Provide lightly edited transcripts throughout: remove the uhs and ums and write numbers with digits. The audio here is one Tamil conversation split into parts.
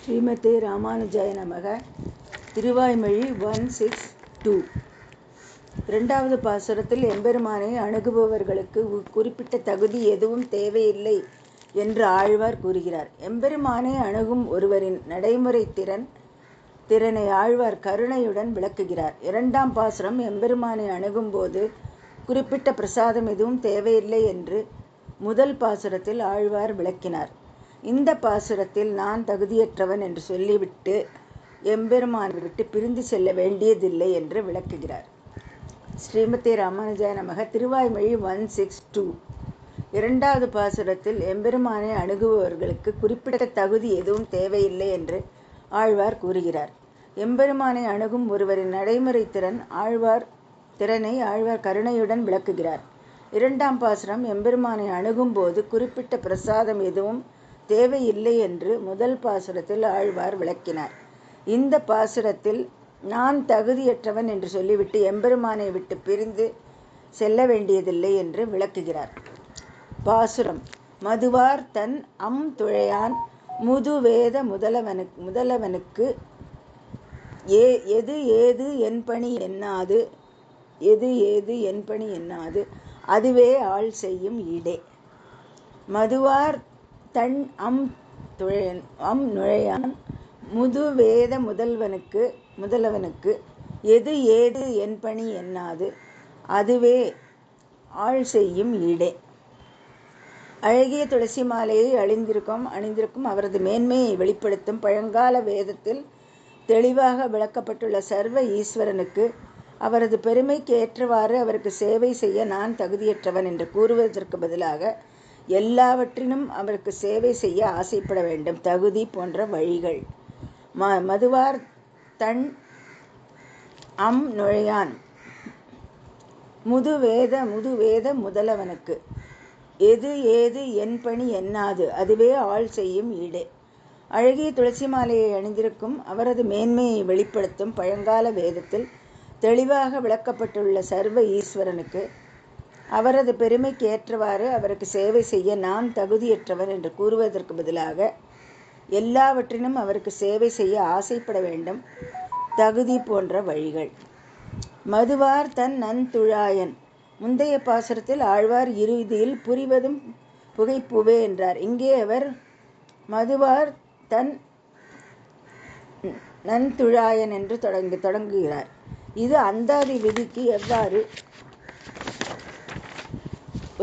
ஸ்ரீமதே ராமானுஜாய நமக. திருவாய்மொழி 162. இரண்டாவது பாசுரத்தில் எம்பெருமானை அணுகுபவர்களுக்கு குறிப்பிட்ட தகுதி எதுவும் தேவையில்லை என்று ஆழ்வார் கூறுகிறார். எம்பெருமானை அணுகும் ஒருவரின் நடைமுறை திறனை ஆழ்வார் கருணையுடன் விளக்குகிறார். இரண்டாம் பாசுரம் எம்பெருமானை அணுகும் போது குறிப்பிட்ட பிரசாதம் எதுவும் தேவையில்லை என்று முதல் பாசுரத்தில் ஆழ்வார் விளக்கினார். இந்த பாசுரத்தில் நான் தகுதியற்றவன் என்று சொல்லிவிட்டு எம்பெருமானை விட்டு பிரிந்து செல்ல வேண்டியதில்லை என்று விளக்குகிறார். ஸ்ரீமதே ராமானுஜாய நமக. திருவாய்மொழி 162. இரண்டாவது பாசுரத்தில் எம்பெருமானை அணுகுபவர்களுக்கு குறிப்பிட்ட தகுதி எதுவும் தேவையில்லை என்று ஆழ்வார் கூறுகிறார். எம்பெருமானை அணுகும் ஒருவரின் நடைமுறை திறனை ஆழ்வார் கருணையுடன் விளக்குகிறார். இரண்டாம் பாசுரம் எம்பெருமானை அணுகும் போது குறிப்பிட்ட பிரசாதம் எதுவும் தேவையில்லை என்று முதல் பாசுரத்தில் ஆழ்வார் விளக்கினார். இந்த பாசுரத்தில் நான் தகுதியற்றவன் என்று சொல்லிவிட்டு எம்பெருமானை விட்டு பிரிந்து செல்ல வேண்டியதில்லை என்று விளக்குகிறார். பாசுரம்: மதுவார் தன் துழையான் முதுவேத முதலவனுக்கு எது ஏது என் பணி எண்ணாது அதுவே ஆள் செய்யும் ஈடே. மதுவார் தன் நுழையான் முதுவேத முதலவனுக்கு எது ஏது என் பணி எண்ணாது அதுவே ஆள் செய்யும் ஈடே. அழகிய துளசி மாலையை அணிந்திருக்கும் அவரது மேன்மையை வெளிப்படுத்தும் பழங்கால வேதத்தில் தெளிவாக விளக்கப்பட்டுள்ள சர்வ ஈஸ்வரனுக்கு அவரது பெருமைக்கு ஏற்றவாறு அவருக்கு சேவை செய்ய நான் தகுதியற்றவன் என்று கூறுவதற்கு பதிலாக எல்லாவற்றினும் அவருக்கு சேவை செய்ய ஆசைப்பட வேண்டும். தகுதி போன்ற வழிகள். மதுவார் தன் நுழையான் முதுவேத முதலவனுக்கு எது ஏது என் பணி எண்ணாது அதுவே ஆள் செய்யும் ஈடே. அழகிய துளசி மாலையை அணிந்திருக்கும் அவரது மேன்மையை வெளிப்படுத்தும் பழங்கால வேதத்தில் தெளிவாக விளக்கப்பட்டுள்ள சர்வ ஈஸ்வரனுக்கு அவரது பெருமைக்கு ஏற்றவாறு அவருக்கு சேவை செய்ய நான் தகுதியற்றவன் என்று கூறுவதற்கு பதிலாக எல்லாவற்றினும் அவருக்கு சேவை செய்ய ஆசைப்பட வேண்டும். தகுதி போன்ற வழிகள். மதுவார் தன் நன்துழாயன். முந்தைய பாசுரத்தில் ஆழ்வார் இறுதியில் புரிவதும் புகைப்புவே என்றார். இங்கே அவர் மதுவார் தன் நன்துழாயன் என்று தொடங்குகிறார். இது அந்தாதி விதிக்கு எவ்வாறு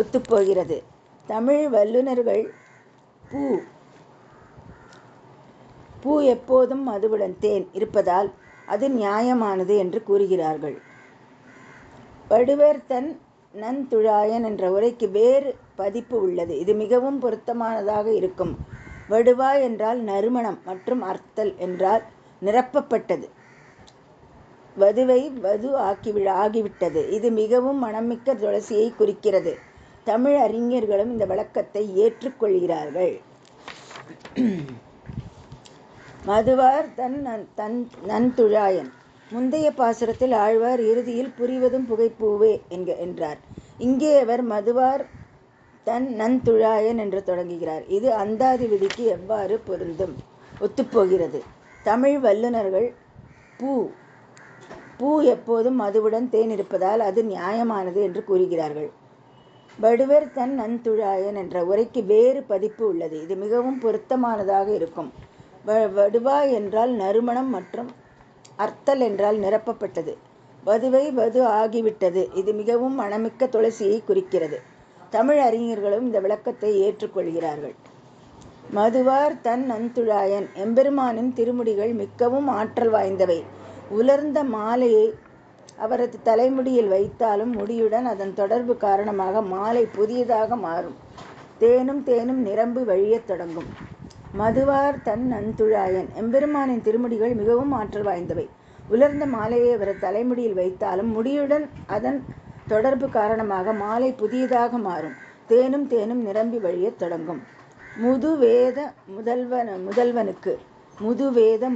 ஒத்துப்போகிறது? தமிழ் வல்லுநர்கள் பூ எப்போதும் மதுவுடன் தேன் இருப்பதால் அது நியாயமானது என்று கூறுகிறார்கள். வடுவர் தன் நன்துழாயன் என்ற உரைக்கு வேறு பதிப்பு உள்ளது. இது மிகவும் பொருத்தமானதாக இருக்கும். வடுவாய் என்றால் நறுமணம் மற்றும் அர்த்தல் என்றால் நிரப்பப்பட்டது. வதுவை வது ஆகிவிட்டது. இது மிகவும் மணமிக்க துளசியை குறிக்கிறது. தமிழ் அறிஞர்களும் இந்த விளக்கத்தை ஏற்றுக்கொள்கிறார்கள். மதுவார் தன் நன்துழாயன். முந்தைய பாசுரத்தில் ஆழ்வார் இறுதியில் புரிவதும் புகைப்பூவே என்றார். இங்கே அவர் மதுவார் தன் நன்துழாயன் என்று தொடங்குகிறார். இது அந்தாதி விதிக்கு எவ்வாறு ஒத்துப்போகிறது? தமிழ் வல்லுநர்கள் பூ எப்போதும் மதுவுடன் தேன் இருப்பதால் அது நியாயமானது என்று கூறுகிறார்கள். வடுவர் தன் நன்துழாயன் என்ற உரைக்கு வேறு பதிப்பு உள்ளது. இது மிகவும் பொருத்தமானதாக இருக்கும். வடுவாய் என்றால் நறுமணம் மற்றும் அர்த்தல் என்றால் நிரப்பப்பட்டது. வதுவை வது ஆகிவிட்டது. இது மிகவும் மணமிக்க துளசியை குறிக்கிறது. தமிழ் அறிஞர்களும் இந்த விளக்கத்தை ஏற்றுக்கொள்கிறார்கள். மதுவார் தன் நன்துழாயன். எம்பெருமானின் திருமுடிகள் மிகவும் ஆற்றல் வாய்ந்தவை. உலர்ந்த மாலையை அவரது தலைமுடியில் வைத்தாலும் முடியுடன் அதன் தொடர்பு காரணமாக மாலை புதியதாக மாறும். தேனும் நிரம்பி வழியத் தொடங்கும். மதுவார் தன் நன்துழாயன். எம்பெருமானின் திருமுடிகள் மிகவும் ஆற்றல் வாய்ந்தவை. உலர்ந்த மாலையை அவரது தலைமுடியில் வைத்தாலும் முடியுடன் அதன் தொடர்பு காரணமாக மாலை புதியதாக மாறும். தேனும் நிரம்பி வழியத் தொடங்கும். முதுவேத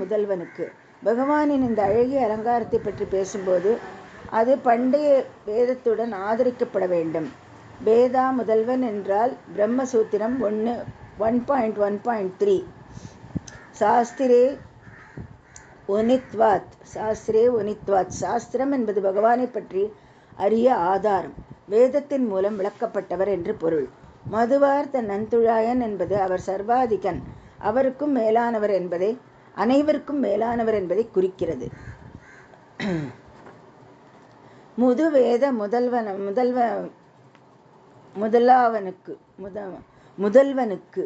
முதல்வனுக்கு. பகவானின் இந்த அழகிய அலங்காரத்தை பற்றி பேசும்போது அது பண்டைய வேதத்துடன் ஆதரிக்கப்பட வேண்டும். வேதா முதல்வன் என்றால் பிரம்மசூத்திரம் 1.1.3 சாஸ்திரே ஒனித்வாத். சாஸ்திரே ஒனித்வாத். சாஸ்திரம் என்பது பகவானை பற்றி அறிய ஆதாரம், வேதத்தின் மூலம் விளக்கப்பட்டவர் என்று பொருள். மதுவார் தன் நந்துழாயன் என்பது அவர் சர்வாதிகன், அவருக்கும் மேலானவர் என்பதை, அனைவருக்கும் மேலானவர் என்பதை குறிக்கிறது. முதுவேத முதல்வனுக்கு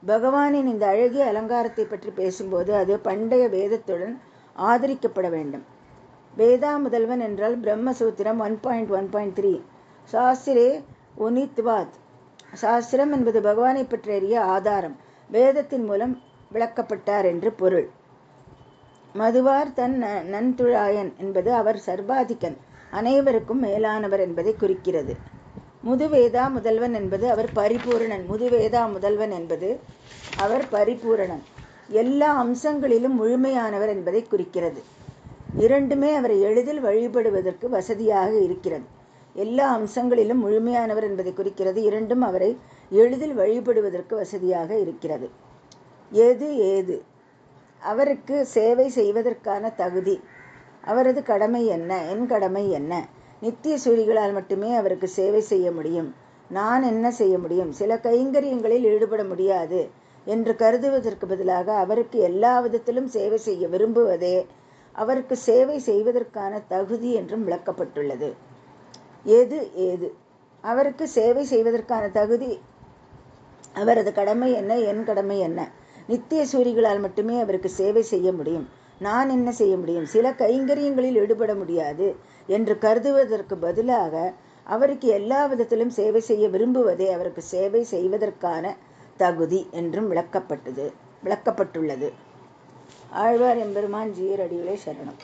பகவானின் இந்த அழகிய அலங்காரத்தை பற்றி பேசும்போது அது பண்டைய வேதத்துடன் ஆதரிக்கப்பட வேண்டும். வேதா முதல்வன் என்றால் பிரம்மசூத்திரம் 1.1.3. சாஸ்திரே ஒனித்வாத். சாஸ்திரம் என்பது பகவானை பற்றி அறிய ஆதாரம், வேதத்தின் மூலம் விளக்கப்பட்டார் என்று பொருள். மதுவார் தன் நன்துழாயன் என்பது அவர் சர்வாதிகன், அனைவருக்கும் மேலானவர் என்பதை குறிக்கிறது. முதுவேதா முதல்வன் என்பது அவர் பரிபூரணன். முதுவேதா முதல்வன் என்பது அவர் பரிபூரணன், எல்லா அம்சங்களிலும் முழுமையானவர் என்பதை குறிக்கிறது. இரண்டுமே அவரை எளிதில் வழிபடுவதற்கு வசதியாக இருக்கிறது. எல்லா அம்சங்களிலும் முழுமையானவர் என்பதை குறிக்கிறது, இரண்டும் அவரை எளிதில் வழிபடுவதற்கு வசதியாக இருக்கிறது. ஏது அவருக்கு சேவை செய்வதற்கான தகுதி, அவரது கடமை என்ன, என் கடமை என்ன? நித்திய சூரிகளால் மட்டுமே அவருக்கு சேவை செய்ய முடியும். நான் என்ன செய்ய முடியும்? சில கைங்கரியங்களில் ஈடுபட முடியாது என்று கருதுவதற்கு பதிலாக அவருக்கு எல்லா விதத்திலும் சேவை செய்ய விரும்புவதே அவருக்கு சேவை செய்வதற்கான தகுதி என்றும் விளக்கப்பட்டுள்ளது. ஏது அவருக்கு சேவை செய்வதற்கான தகுதி, அவரது கடமை என்ன, என் கடமை என்ன? நித்திய சூரிகளால் மட்டுமே அவருக்கு சேவை செய்ய முடியும். நான் என்ன செய்ய முடியும்? சில கைங்கரியங்களில் ஈடுபட முடியாது என்று கருதுவதற்கு பதிலாக அவருக்கு எல்லா விதத்திலும் சேவை செய்ய விரும்புவதே அவருக்கு சேவை செய்வதற்கான தகுதி என்றும் விளக்கப்பட்டுள்ளது. ஆழ்வார் எம்பெருமான் ஜீயர் அடிகளே சரணம்.